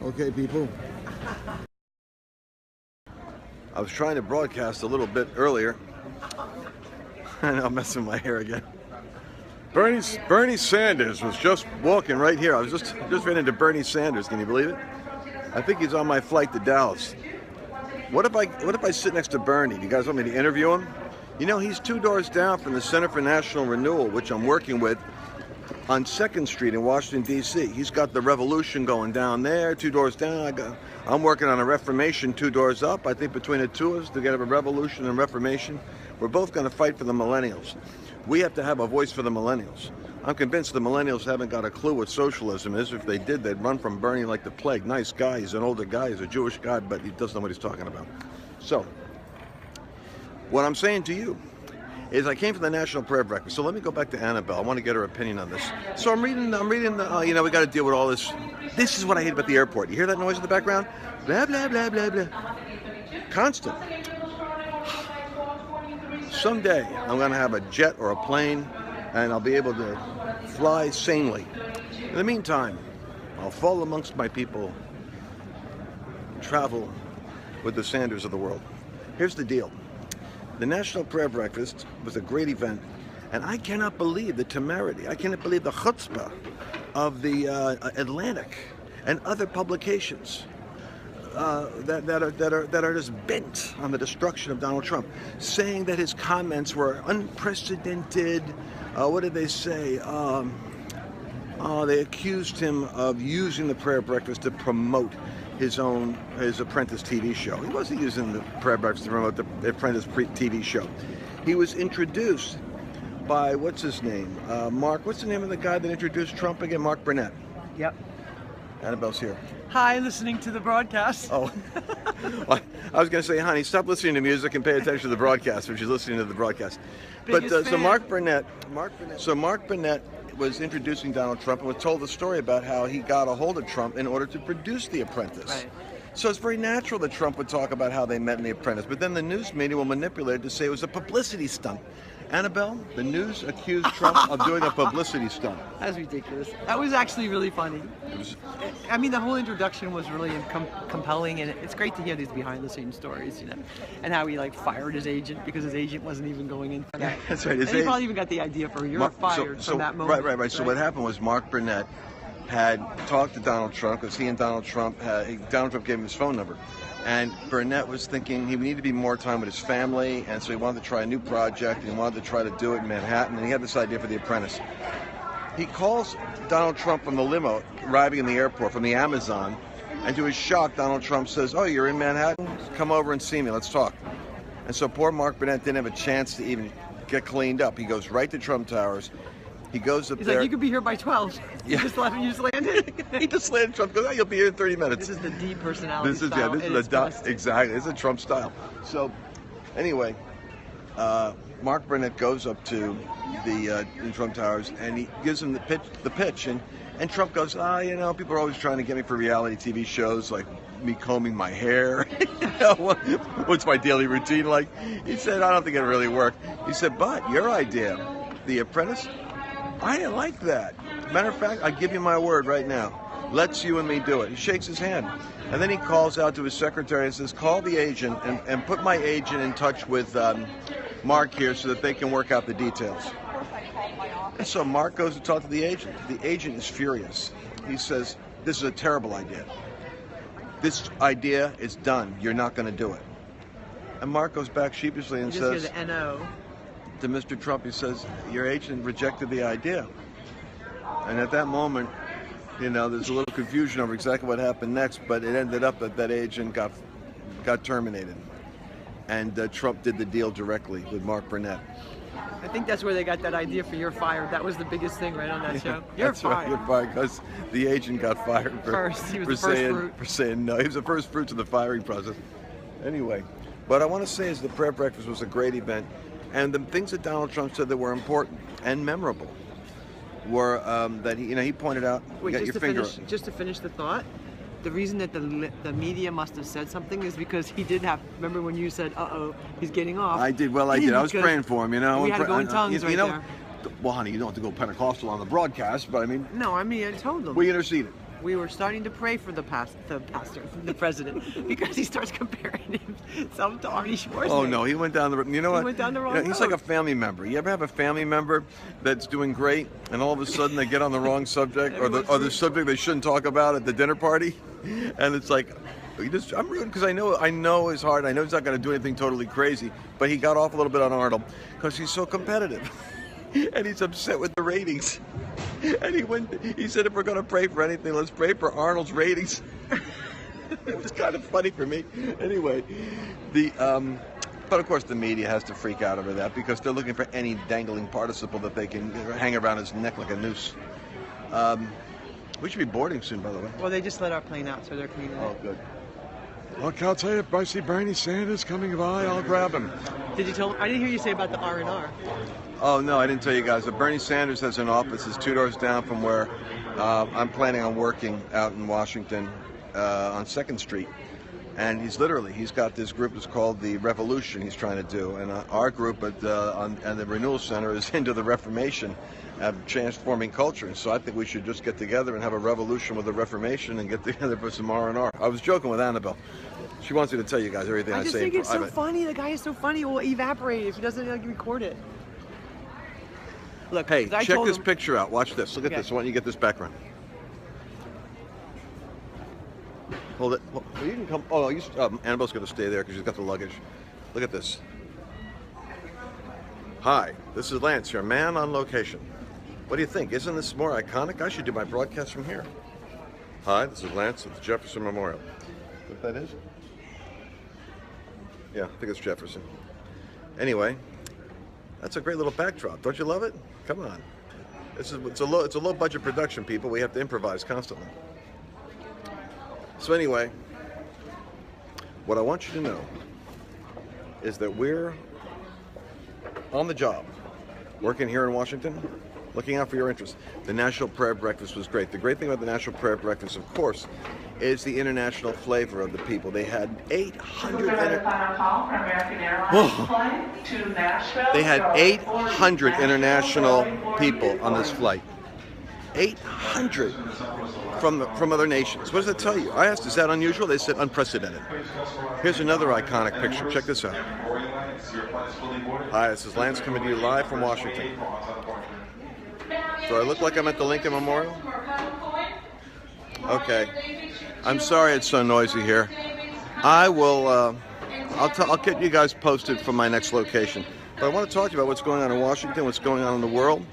Okay, people. I was trying to broadcast a little bit earlier. And I'm messing with my hair again. Bernie Sanders was just walking right here. I was just ran into Bernie Sanders. Can you believe it? I think he's on my flight to Dallas. What if I sit next to Bernie? Do you guys want me to interview him? You know, he's 2 doors down from the Center for National Renewal, which I'm working with on 2nd Street in Washington, D.C. He's got the revolution going down there, 2 doors down. I'm working on a reformation 2 doors up. I think between the two of us, to get a revolution and reformation, we're both going to fight for the millennials. We have to have a voice for the millennials. I'm convinced the millennials haven't got a clue what socialism is. If they did, they'd run from Bernie like the plague. Nice guy, he's an older guy, he's a Jewish guy, but he doesn't know what he's talking about. So, what I'm saying to you is I came from the National Prayer Breakfast. So let me go back to Annabelle. I want to get her opinion on this. So I'm reading the, we got to deal with all this. This is what I hate about the airport. You hear that noise in the background? Blah, blah, blah, blah, blah. Constant. Someday I'm going to have a jet or a plane and I'll be able to fly sanely. In the meantime, I'll fall amongst my people, travel with the Sanders of the world. Here's the deal. The National Prayer Breakfast was a great event, and I cannot believe the temerity, I cannot believe the chutzpah of the Atlantic and other publications that are just bent on the destruction of Donald Trump, saying that his comments were unprecedented. What did they say? They accused him of using the prayer breakfast to promote his Apprentice TV show. He wasn't using the prayer breakfast to promote the Apprentice TV show. He was introduced by, what's his name? Mark, what's the name of the guy that introduced Trump again? Mark Burnett. Yep. Annabelle's here. Hi, listening to the broadcast. Oh, well, I was going to say, honey, stop listening to music and pay attention to the broadcast when she's listening to the broadcast. So Mark Burnett was introducing Donald Trump and was told the story about how he got a hold of Trump in order to produce The Apprentice. Right. So it's very natural that Trump would talk about how they met in The Apprentice, but then the news media will manipulate it to say it was a publicity stunt. Annabelle, the news accused Trump of doing a publicity stunt. That's ridiculous. That was actually really funny. I mean, the whole introduction was really compelling, and it's great to hear these behind-the-scenes stories, and how he fired his agent because his agent wasn't even going in for that. That's right. And he probably even got the idea for you're fired from that moment. Right. So what happened was Mark Burnett had talked to Donald Trump because he and Donald Trump gave him his phone number. And Burnett was thinking he needed to be more time with his family, and so he wanted to try a new project, and he wanted to try to do it in Manhattan, and he had this idea for The Apprentice. He calls Donald Trump from the limo, arriving in the airport from the Amazon, and to his shock, Donald Trump says, "Oh, you're in Manhattan? Come over and see me, let's talk." And so poor Mark Burnett didn't have a chance to even get cleaned up. He goes right to Trump Towers. He goes up there. He's like, you could be here by 12. Yeah. You just landed. He just landed. Trump goes, "Oh, you'll be here in 30 minutes. This is the deep personality style. Exactly. This is a Trump style. So, anyway, Mark Burnett goes up to the Trump Towers and he gives him the pitch, and Trump goes, people are always trying to get me for reality TV shows like me combing my hair. What's my daily routine like? He said, I don't think it'll really work. He said, but your idea, The Apprentice, I didn't like that. Matter of fact, I give you my word right now. Let's you and me do it. He shakes his hand. And then he calls out to his secretary and says, call the agent and put my agent in touch with Mark here so that they can work out the details. And so Mark goes to talk to the agent. The agent is furious. He says, this is a terrible idea. This idea is done. You're not going to do it. And Mark goes back sheepishly and says, just hear the NO. To Mr. Trump, he says, your agent rejected the idea. And at that moment, there's a little confusion over exactly what happened next, but it ended up that agent got terminated. And Trump did the deal directly with Mark Burnett. I think that's where they got that idea for you're fired. That was the biggest thing right on that show. You're fired. Right, you're fired because the agent got fired for saying no. He was the first fruits of the firing process. Anyway, what I want to say is the prayer breakfast was a great event. And the things that Donald Trump said that were important and memorable were that he pointed out. Wait, just to finish the thought, the reason that the media must have said something is because he did have. Remember when you said, "Uh-oh, he's getting off." I did. Well, I did. I was praying for him. We had to go in tongues there. Well, honey, you don't have to go Pentecostal on the broadcast, but I mean. No, I told him. We interceded. we were starting to pray for the president, because he starts comparing himself to Arnie Schwarzenegger. Oh no, he went down the. You know what? He went down the wrong You know, he's road. like a family member. You ever have a family member that's doing great, and all of a sudden they get on the wrong subject, or the subject they shouldn't talk about at the dinner party, and it's like, I'm rooting because I know his heart. I know he's not going to do anything totally crazy, but he got off a little bit on Arnold because he's so competitive, and he's upset with the ratings. And he said, if we're going to pray for anything, let's pray for Arnold's ratings. It was kind of funny for me. Anyway, but of course the media has to freak out over that because they're looking for any dangling participle that they can hang around his neck like a noose. We should be boarding soon, by the way. Well, they just let our plane out, so they're cleaning it. Oh, good. Look, I'll tell you, if I see Bernie Sanders coming by, I'll grab him. Did you tell? I didn't hear you say about the R&R. Oh, no, I didn't tell you guys. Bernie Sanders has an office that's 2 doors down from where I'm planning on working out in Washington on 2nd Street. And he's got this group that's called the Revolution he's trying to do. And our group at the Renewal Center is into the Reformation, transforming culture. And so I think we should just get together and have a revolution with the Reformation and get together for some R&R. I was joking with Annabelle. She wants me to tell you guys everything I just say. think it's so funny. The guy is so funny. It will evaporate if he doesn't record it. Look, hey, check this him, picture out. Watch this. Look at this. I want you to get this background. Hold it. Well, you can come. Oh, Annabelle's going to stay there because she's got the luggage. Look at this. Hi, this is Lance, your man on location. What do you think? Isn't this more iconic? I should do my broadcast from here. Hi, this is Lance at the Jefferson Memorial. What that is? Yeah, I think it's Jefferson. Anyway, that's a great little backdrop. Don't you love it? Come on. It's a low budget production, people. We have to improvise constantly. So anyway, what I want you to know is that we're on the job, working here in Washington, looking out for your interests. The National Prayer Breakfast was great. The great thing about the National Prayer Breakfast, of course, is the international flavor of the people. They had 800 international people on this flight. 800 from other nations. What does that tell you? I asked, is that unusual? They said unprecedented. Here's another iconic picture. Check this out. Hi, this is Lance coming to you live from Washington. Do I look like I'm at the Lincoln Memorial? Okay. I'm sorry it's so noisy here. I will. I'll get you guys posted from my next location. But I want to talk to you about what's going on in Washington, what's going on in the world.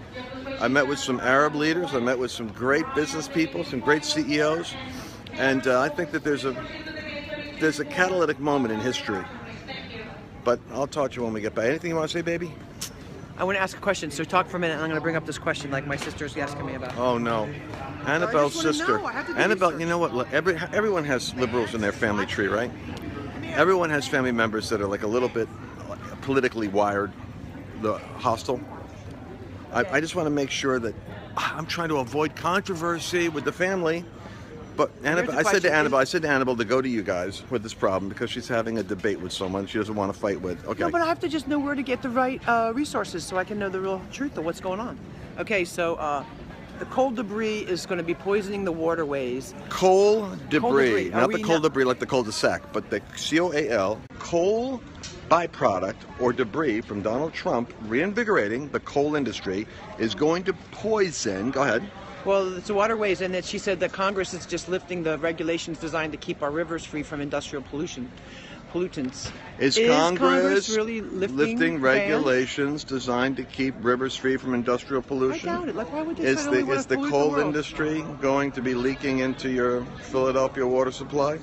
I met with some Arab leaders. I met with some great business people, some great CEOs, and I think that there's a catalytic moment in history. But I'll talk to you when we get back. Anything you want to say, baby? I want to ask a question, so talk for a minute, and I'm going to bring up this question like my sister's asking me about. Oh, no. Annabelle's sister. Annabelle, research. you know what? Everyone has liberals in their family tree, right? Everyone has family members that are like a little bit politically wired, hostile. I just want to make sure that I'm trying to avoid controversy with the family. But Annabelle, I said to Annabelle to go to you guys with this problem because she's having a debate with someone she doesn't want to fight with. Okay. No, but I have to just know where to get the right resources so I can know the real truth of what's going on. Okay, so the coal debris is going to be poisoning the waterways. Coal debris. Not the coal not debris like the cul-de-sac, but the COAL, coal byproduct or debris from Donald Trump reinvigorating the coal industry is going to poison. Go ahead. Well, it's the waterways, and that she said that Congress is just lifting the regulations designed to keep our rivers free from industrial pollutants. Is Congress really lifting regulations designed to keep rivers free from industrial pollution? I doubt it. Like, why would they Is the coal industry going to be leaking into your Philadelphia water supply?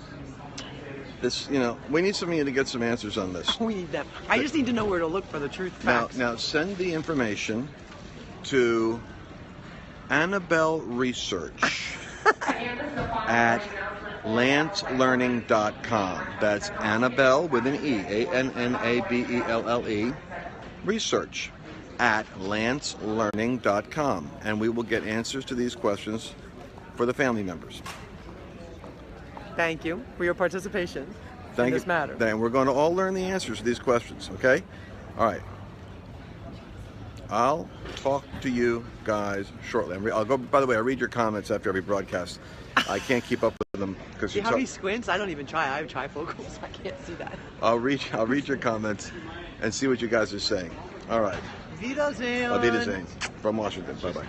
This, we need some of you to get some answers on this. We need them. I just need to know where to look for the truth facts. Now send the information to Annabelle Research at lancelearning.com. That's Annabelle with an E, ANNABELLE, research at lancelearning.com. And we will get answers to these questions for the family members. Thank you for your participation in this matter. Then we're going to all learn the answers to these questions, okay? All right. I'll talk to you guys shortly. I'll go. By the way, I read your comments after every broadcast. I can't keep up with them because See how he squints? I don't even try. I have trifocals. I can't see that. I'll read your comments and see what you guys are saying. All right. Wiedersehen. Auf Wiedersehen from Washington. Bye bye.